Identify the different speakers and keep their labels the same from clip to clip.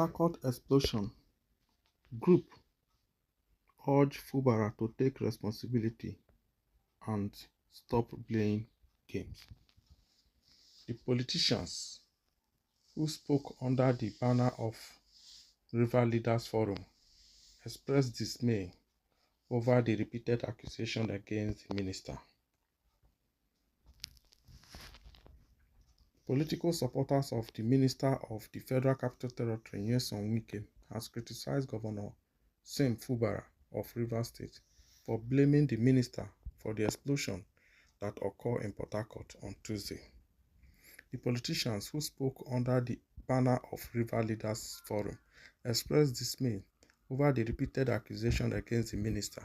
Speaker 1: HARCOURT explosion, group urge Fubara to take responsibility and stop playing games. The politicians who spoke under the banner of River Leaders Forum expressed dismay over the repeated accusations against the minister. Political supporters of the Minister of the Federal Capital Territory, Nyesom Wike, has criticized Governor Sim Fubara of Rivers State for blaming the minister for the explosion that occurred in Port Harcourt on Tuesday. The politicians who spoke under the banner of River Leaders Forum expressed dismay over the repeated accusations against the minister.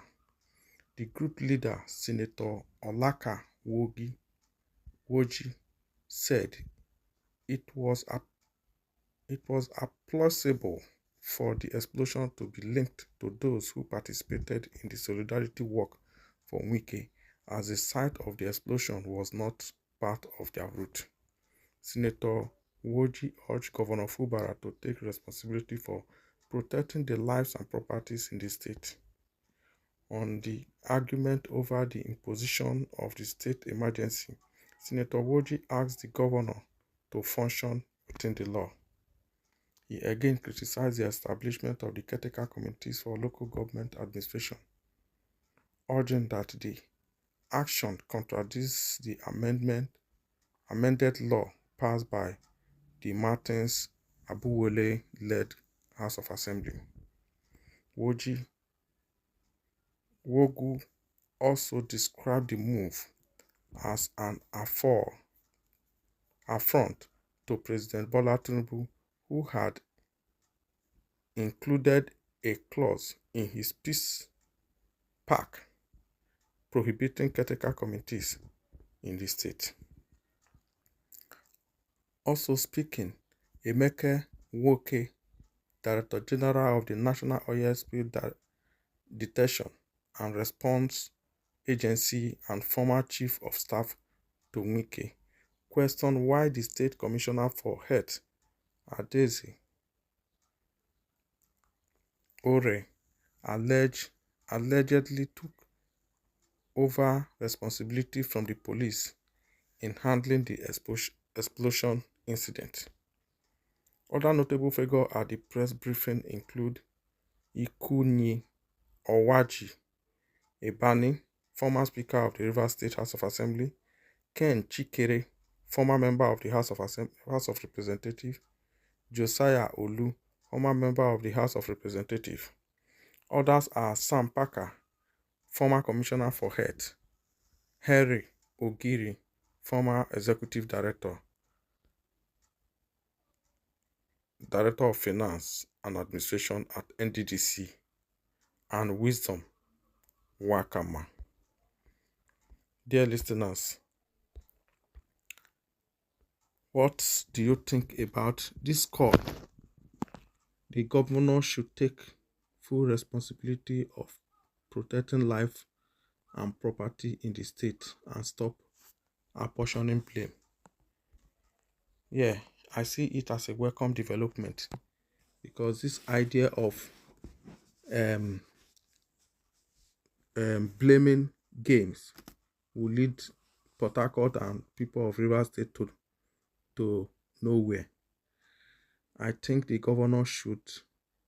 Speaker 1: The group leader, Senator Olaka Woji, said it was plausible for the explosion to be linked to those who participated in the solidarity walk for Wike, as the site of the explosion was not part of their route. Senator Woji urged Governor Fubara to take responsibility for protecting the lives and properties in the state. On the argument over the imposition of the state emergency, Senator Woji asked the governor to function within the law. He again criticized the establishment of the caretaker committees for local government administration, urging that the action contradicts the amended law passed by the Martins Abuwole-led House of Assembly. Wogu also described the move as an affront to President Bola Tinubu, who had included a clause in his peace pact prohibiting caretaker committees in the state. Also speaking, Emeka Nwoke, Director General of the National Oil Spill Detection and Response Agency and former Chief of Staff to Wike, questioned why the State Commissioner for Health, Adeze Ore, allegedly took over responsibility from the police in handling the explosion incident. Other notable figures at the press briefing include Ikunyi Owaji Ebani, former Speaker of the Rivers State House of Assembly, Ken Chikere, former member of the House of Representatives, Josiah Olu, former member of the House of Representatives. Others are Sam Parker, former Commissioner for Health, Henry Ogiri, former Executive Director of Finance and Administration at NDDC, and Wisdom Wakama. Dear listeners, what do you think about this call? The governor should take full responsibility of protecting life and property in the state and stop apportioning blame. Yeah, I see it as a welcome development, because this idea of blaming games will lead Port Harcourt and people of Rivers State to nowhere. I think the governor should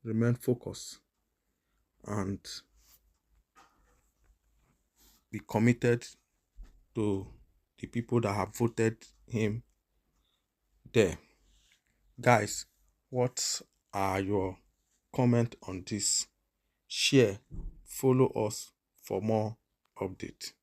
Speaker 1: remain focused and be committed to the people that have voted him there. Guys, what are your comments on this? Share, follow us for more updates.